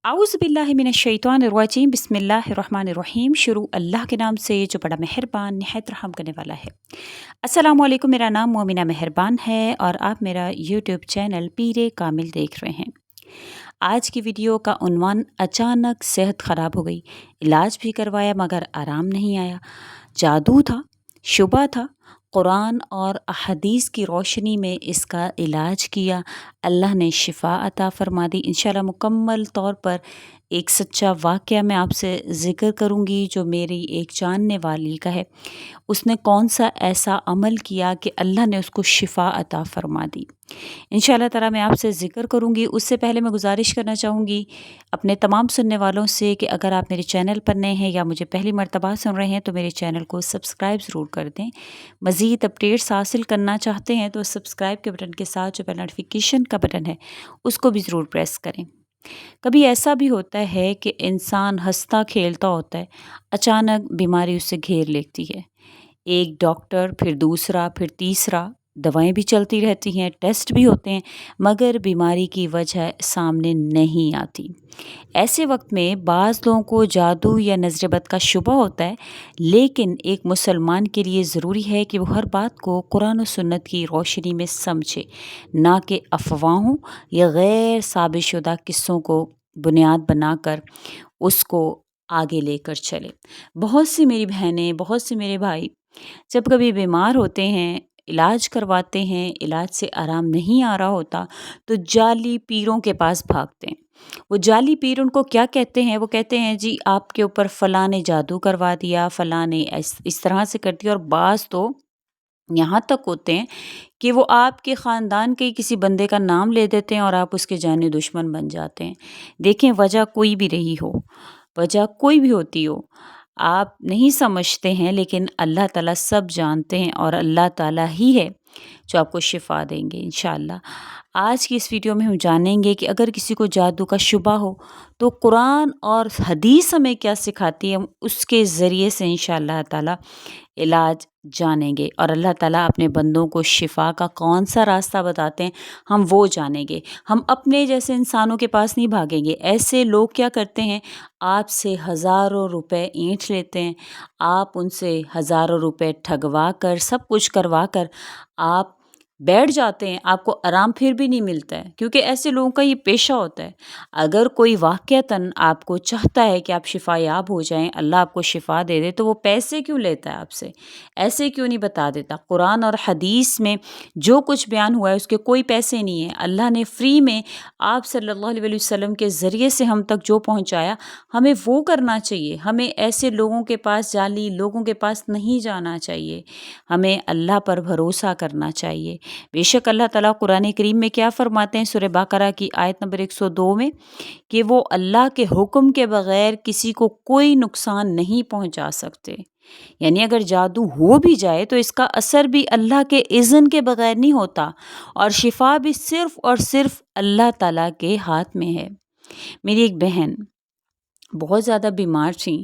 आउज़ बिल्लाहि मिनश्शैतानिर्रजीम बिस्मिल्लाहिर्रहमानिर्रहीम। शुरू अल्लाह के नाम से जो बड़ा मेहरबान निहायत रहम करने वाला है। अस्सलामु अलैकुम, मेरा नाम मोमिना मेहरबान है और आप मेरा यूट्यूब चैनल पीरे कामिल देख रहे हैं। आज की वीडियो का उन्वान, अचानक सेहत ख़राब हो गई, इलाज भी करवाया मगर आराम नहीं आया। जादू था, शुबा था। कुरान और अहदीस की रोशनी में इसका इलाज किया, अल्लाह ने शिफ़ा अता फ़रमा दी। इंशाल्लाह मुकम्मल तौर पर एक सच्चा वाक़या मैं आपसे ज़िक्र करूँगी जो मेरी एक जानने वाली का है। उसने कौन सा ऐसा अमल किया कि अल्लाह ने उसको शिफ़ा अता फ़रमा दी। इंशाल्लाह ताला मैं आपसे ज़िक्र करूँगी। उससे पहले मैं गुज़ारिश करना चाहूँगी अपने तमाम सुनने वालों से कि अगर आप मेरे चैनल पर नए हैं या मुझे पहली मर्तबा सुन रहे हैं तो मेरे चैनल को सब्सक्राइब ज़रूर कर दें। मज़ीद अपडेट्स हासिल करना चाहते हैं तो सब्सक्राइब के बटन के साथ जो बेल नोटिफिकेशन का बटन है उसको भी ज़रूर प्रेस करें। कभी ऐसा भी होता है कि इंसान हंसता खेलता होता है, अचानक बीमारी उसे घेर लेती है। एक डॉक्टर, फिर दूसरा, फिर तीसरा, दवाएं भी चलती रहती हैं, टेस्ट भी होते हैं, मगर बीमारी की वजह सामने नहीं आती। ऐसे वक्त में बाज़ लोगों को जादू या नज़र बद का शुबा होता है, लेकिन एक मुसलमान के लिए ज़रूरी है कि वो हर बात को कुरान और सुन्नत की रोशनी में समझे, ना कि अफवाहों या गैर साबितशुदा किस्सों को बुनियाद बनाकर उसको आगे लेकर चले। बहुत सी मेरी बहनें, बहुत से मेरे भाई जब कभी बीमार होते हैं, इलाज करवाते हैं, इलाज से आराम नहीं आ रहा होता, तो जाली पीरों के पास भागते हैं। वो जाली पीर उनको क्या कहते हैं? वो कहते हैं जी आपके ऊपर फ़लाँ ने जादू करवा दिया, फ़लाँ ने इस तरह से कर दिया। और बाज़ तो यहाँ तक होते हैं कि वो आपके ख़ानदान के ही किसी बंदे का नाम ले देते हैं और आप उसके जानी दुश्मन बन जाते हैं। देखें, वजह कोई भी रही हो, वजह कोई भी होती हो, आप नहीं समझते हैं, लेकिन अल्लाह ताला सब जानते हैं और अल्लाह ताला ही है जो आपको शिफ़ा देंगे इंशाअल्लाह। आज की इस वीडियो में हम जानेंगे कि अगर किसी को जादू का शुबा हो तो कुरान और हदीस हमें क्या सिखाती है, हम उसके ज़रिए से इंशाअल्लाह ताला इलाज जानेंगे और अल्लाह ताला अपने बंदों को शिफ़ा का कौन सा रास्ता बताते हैं हम वो जानेंगे। हम अपने जैसे इंसानों के पास नहीं भागेंगे। ऐसे लोग क्या करते हैं, आपसे हज़ारों रुपए ऐंठ लेते हैं, आप उनसे हज़ारों रुपए ठगवा कर, सब कुछ करवा कर आप बैठ जाते हैं, आपको आराम फिर भी नहीं मिलता है, क्योंकि ऐसे लोगों का ये पेशा होता है। अगर कोई वाक़यतन आपको चाहता है कि आप शिफ़ायाब हो जाएँ, अल्लाह आपको शिफ़ा दे दे, तो वो पैसे क्यों लेता है आपसे? ऐसे क्यों नहीं बता देता? कुरान और हदीस में जो कुछ बयान हुआ है उसके कोई पैसे नहीं है। अल्लाह ने फ्री में आप सल्लल्लाहु अलैहि वसल्लम के ज़रिए से हम तक जो पहुँचाया, हमें वो करना चाहिए। हमें ऐसे लोगों के पास, जाली लोगों के पास नहीं जाना चाहिए। हमें अल्लाह पर भरोसा करना चाहिए। बेशक अल्लाह ताला कुरान करीम में क्या फ़रमाते हैं, सूरह बकरा की आयत नंबर 102 में, कि वो अल्लाह के हुक्म के बग़ैर किसी को कोई नुकसान नहीं पहुंचा सकते। यानी अगर जादू हो भी जाए तो इसका असर भी अल्लाह के इज़्न के बग़ैर नहीं होता और शिफ़ा भी सिर्फ़ और सिर्फ़ अल्लाह ताला के हाथ में है। मेरी एक बहन बहुत ज़्यादा बीमार थी।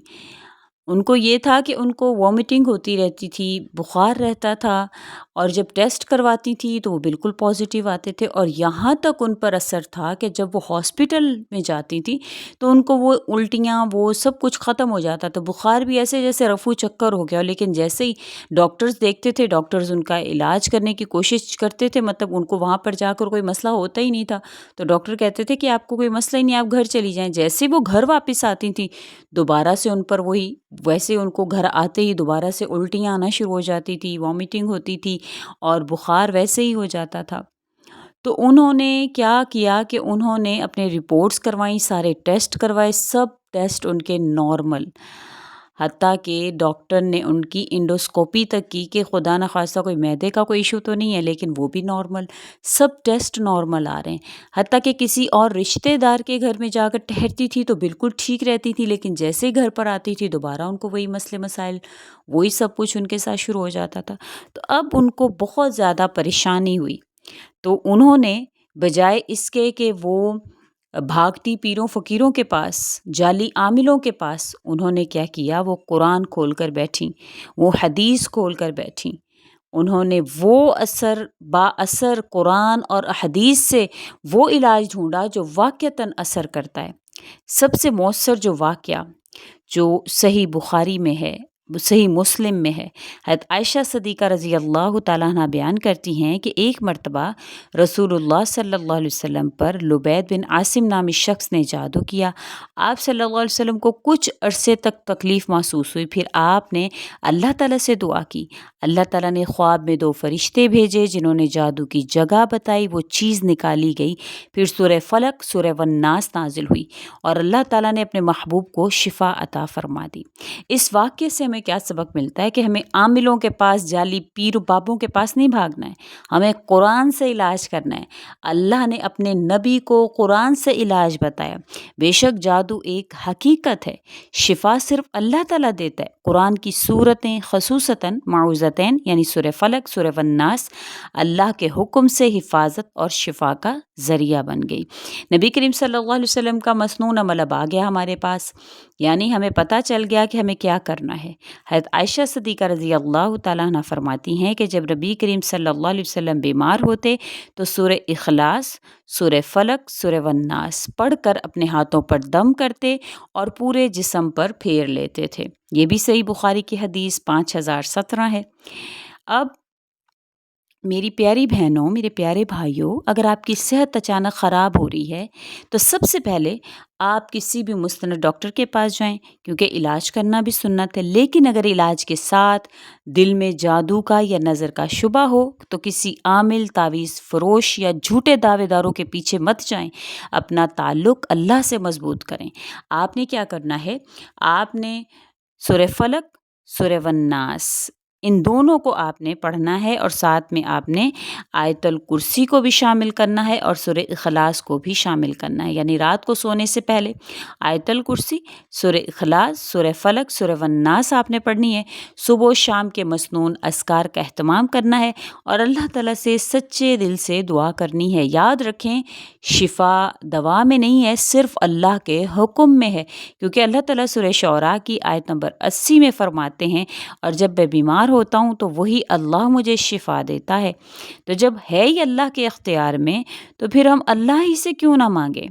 उनको ये था कि उनको वॉमिटिंग होती रहती थी, बुखार रहता था और जब टेस्ट करवाती थी तो वो बिल्कुल पॉजिटिव आते थे। और यहाँ तक उन पर असर था कि जब वो हॉस्पिटल में जाती थी तो उनको वो उल्टियाँ, वो सब कुछ ख़त्म हो जाता था। बुखार भी ऐसे जैसे रफू चक्कर हो गया, लेकिन जैसे ही डॉक्टर्स देखते थे, डॉक्टर्स उनका इलाज करने की कोशिश करते थे, मतलब उनको वहाँ पर जाकर कोई मसला होता ही नहीं था। तो डॉक्टर कहते थे कि आपको कोई मसला ही नहीं, आप घर चली जाएँ। जैसे ही वो घर वापस आती थी, दोबारा से उन पर वही, वैसे उनको घर आते ही दोबारा से उल्टियाँ आना शुरू हो जाती थी, वॉमिटिंग होती थी और बुखार वैसे ही हो जाता था। तो उन्होंने क्या किया कि उन्होंने अपने रिपोर्ट्स करवाईं, सारे टेस्ट करवाए, सब टेस्ट उनके नॉर्मल। हत्ता कि डॉक्टर ने उनकी एंडोस्कोपी तक की कि खुदा न खास्ता कोई मैदे का कोई इशू तो नहीं है, लेकिन वो भी नॉर्मल, सब टेस्ट नॉर्मल आ रहे हैं। हत्ता कि किसी और रिश्तेदार के घर में जाकर ठहरती थी तो बिल्कुल ठीक रहती थी, लेकिन जैसे ही घर पर आती थी दोबारा उनको वही मसले मसाइल, वही सब कुछ उनके साथ शुरू हो जाता था। तो अब उनको बहुत ज़्यादा परेशानी हुई। तो उन्होंने बजाय इसके कि वो भागती पीरों फ़कीरों के पास, जाली आमिलों के पास, उन्होंने क्या किया, वो कुरान खोल कर बैठीं, वो हदीस खोल कर बैठीं। उन्होंने वो बाअसर कुरान और हदीस से वो इलाज ढूँढा जो वाक़यतन असर करता है। सबसे मौसर जो वाक़या जो सही बुखारी में है, सही मुस्लिम में है, हज़रत आयशा सिद्दीक़ा रज़ी अल्लाह तआला अन्हा बयान करती हैं कि एक मर्तबा रसूलुल्लाह सल्लल्लाहु अलैहि वसल्लम पर लुबैद बिन आसिम नामी शख्स ने जादू किया। आप सल्लल्लाहु अलैहि वसल्लम को कुछ अरसे तक तकलीफ़ महसूस हुई। फिर आपने अल्लाह ताला से दुआ की। अल्लाह ताला ने ख्वाब में 2 फरिश्ते भेजे जिन्होंने जादू की जगह बताई, वो चीज़ निकाली गई। फिर सूरह फलक, सूरह वन्नास नाज़िल हुई और अल्लाह ताला ने अपने महबूब को शिफा अता फरमा दी। इस वाक़ये से हमें क्या सबक मिलता है कि हमें आमिलों के पास, जाली पीर बाबों के पास नहीं भागना है, हमें कुरान से इलाज करना है। अल्लाह ने अपने नबी को कुरान से इलाज बताया। बेशक जादू एक हकीकत है, शिफा सिर्फ अल्लाह ताला देता है। कुरान की सूरतें ख़ुसूसतन माऊज़तैन यानी सूरह फलक, सूरह वन्नास अल्लाह के हुक्म से हिफाजत और शिफा का ज़रिया बन गई। नबी करीम सल्लल्लाहु अलैहि वसल्लम का मसनून अमल अब आ गया हमारे पास, यानी हमें पता चल गया कि हमें क्या करना है। हज़रत आयशा सिद्दीक़ा रज़ी अल्लाह तआला अन्हा फरमाती हैं कि जब नबी करीम सल्लल्लाहु अलैहि वसल्लम बीमार होते तो सूरह इखलास, सूरह फलक, सूरह वन्नास पढ़कर अपने हाथों पर दम करते और पूरे जिस्म पर फेर लेते थे। ये भी सही बुखारी की हदीस 5017 है। अब मेरी प्यारी बहनों, मेरे प्यारे भाइयों, अगर आपकी सेहत अचानक ख़राब हो रही है तो सबसे पहले आप किसी भी मुस्तनद डॉक्टर के पास जाएं, क्योंकि इलाज करना भी सुन्नत है। लेकिन अगर इलाज के साथ दिल में जादू का या नज़र का शुबा हो तो किसी आमिल, तावीज़ फ़रोश या झूठे दावेदारों के पीछे मत जाएं। अपना ताल्लुक़ अल्लाह से मज़बूत करें। आपने क्या करना है, आपने सूरह फलक, सूरह वन्नास इन दोनों को आपने पढ़ना है और साथ में आपने आयतुल कुर्सी को भी शामिल करना है और सूरह इखलास को भी शामिल करना है। यानी रात को सोने से पहले आयतुल कुर्सी, सूरह इखलास, सूरह फलक, सूरह वन्नास आपने पढ़नी है। सुबह शाम के मसनून अस्कार का एहतमाम करना है और अल्लाह ताला से सच्चे दिल से दुआ करनी है। याद रखें, शिफा दवा में नहीं है, सिर्फ अल्लाह के हुक्म में है, क्योंकि अल्लाह ताला सूरह शौरा की आयत नंबर 80 में फरमाते हैं, और जब मैं बीमार होता हूँ तो वही अल्लाह मुझे शिफा देता है। तो जब है ही अल्लाह के इख्तियार में तो फिर हम अल्लाह ही से क्यों ना मांगे।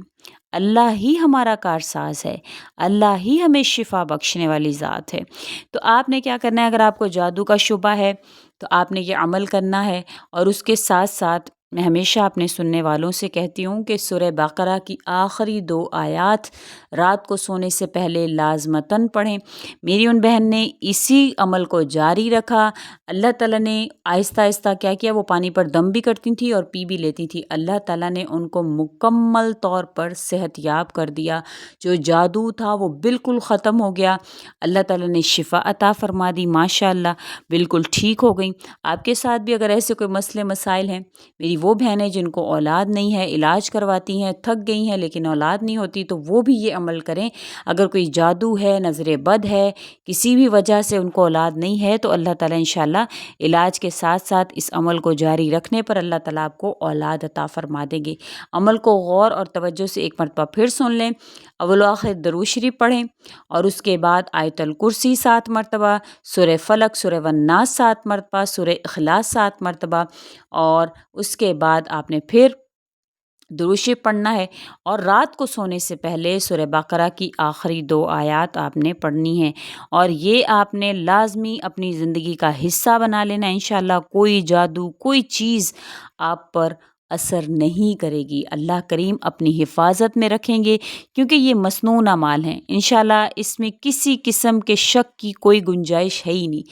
अल्लाह ही हमारा कारसाज है, अल्लाह ही हमें शिफा बख्शने वाली ज़ात है। तो आपने क्या करना है, अगर आपको जादू का शुबा है तो आपने ये अमल करना है। और उसके साथ साथ मैं हमेशा अपने सुनने वालों से कहती हूँ कि सूरह बकरा की आखिरी 2 आयात रात को सोने से पहले लाज़मतन पढ़ें। मेरी उन बहन ने इसी अमल को जारी रखा। अल्लाह ताला ने आहिस्ता आहिस्ता क्या किया, वो पानी पर दम भी करती थी और पी भी लेती थी। अल्लाह ताला ने उनको मुकम्मल तौर पर सेहतयाब कर दिया। जो जादू था वो बिल्कुल ख़त्म हो गया। अल्लाह ताला ने शिफा अता फरमा दी, माशाअल्लाह बिल्कुल ठीक हो गई। आपके साथ भी अगर ऐसे कोई मसले मसाइल हैं, मेरी वो बहनें जिनको औलाद नहीं है, इलाज करवाती हैं, थक गई हैं लेकिन औलाद नहीं होती, तो वो भी ये अमल करें। अगर कोई जादू है, नज़र बद है, किसी भी वजह से उनको औलाद नहीं है, तो अल्लाह ताला इंशाल्लाह इलाज के साथ साथ इस अमल को जारी रखने पर अल्लाह ताला आपको औलाद अता फरमा देंगे। अमल को गौर और तवज्जो से एक मरतबा फिर सुन लें। अव्वल व आखिर दरूद शरीफ पढ़ें और उसके बाद आयतुल कुर्सी 7 मरतबा, सूरह फलक, सूरह वन्नास 7 मरतबा, सूरह इखलास 7 मरतबा, और उसके बाद आपने फिर दुरूद शरीफ पढ़ना है। और रात को सोने से पहले सूरह बकरा की आखिरी 2 आयात आपने पढ़नी है, और ये आपने लाज़मी अपनी ज़िंदगी का हिस्सा बना लेना। इंशाअल्लाह कोई जादू, कोई चीज़ आप पर असर नहीं करेगी। अल्लाह करीम अपनी हिफाजत में रखेंगे, क्योंकि ये मसनून अमाल हैं। इंशाअल्लाह इसमें किसी किस्म के शक की कोई गुंजाइश है ही नहीं।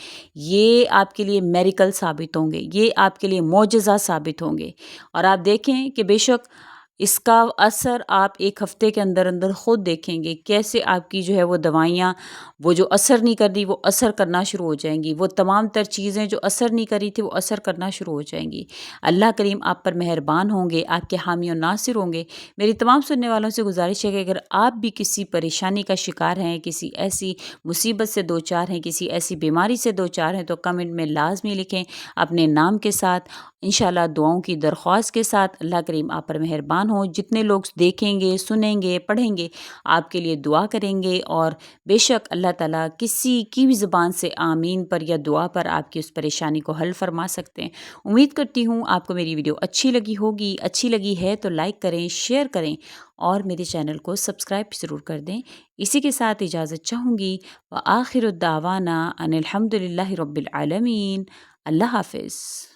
ये आपके लिए मेरिकल साबित होंगे, ये आपके लिए मोजज़ा साबित होंगे। और आप देखें कि बेशक इसका असर आप 1 हफ़्ते के अंदर अंदर ख़ुद देखेंगे, कैसे आपकी जो है वो दवाइयाँ, वो जो असर नहीं कर रही वो असर करना शुरू हो जाएंगी। वो तमाम तर चीज़ें जो असर नहीं कर रही थी वो असर करना शुरू हो जाएंगी। अल्लाह करीम आप पर मेहरबान होंगे, आपके हामी और नासिर होंगे। मेरी तमाम सुनने वालों से गुजारिश है कि अगर आप भी किसी परेशानी का शिकार हैं, किसी ऐसी मुसीबत से दो चार हैं, किसी ऐसी बीमारी से दो चार हैं, तो कमेंट में लाजमी लिखें अपने नाम के साथ। انشاءاللہ دعاؤں کی درخواست کے ساتھ اللہ کریم آپ پر مہربان ہو، جتنے لوگ دیکھیں گے، سنیں گے، پڑھیں گے، آپ کے لیے دعا کریں گے، اور بے شک اللہ تعالیٰ کسی کی بھی زبان سے آمین پر یا دعا پر آپ کی اس پریشانی کو حل فرما سکتے ہیں۔ امید کرتی ہوں آپ کو میری ویڈیو اچھی لگی ہوگی، اچھی لگی ہے تو لائک کریں، شیئر کریں اور میرے چینل کو سبسکرائب ضرور کر دیں۔ اسی کے ساتھ اجازت چاہوں گی، وآخر الدعوانا ان الحمد للہ رب العالمین۔ اللہ حافظ۔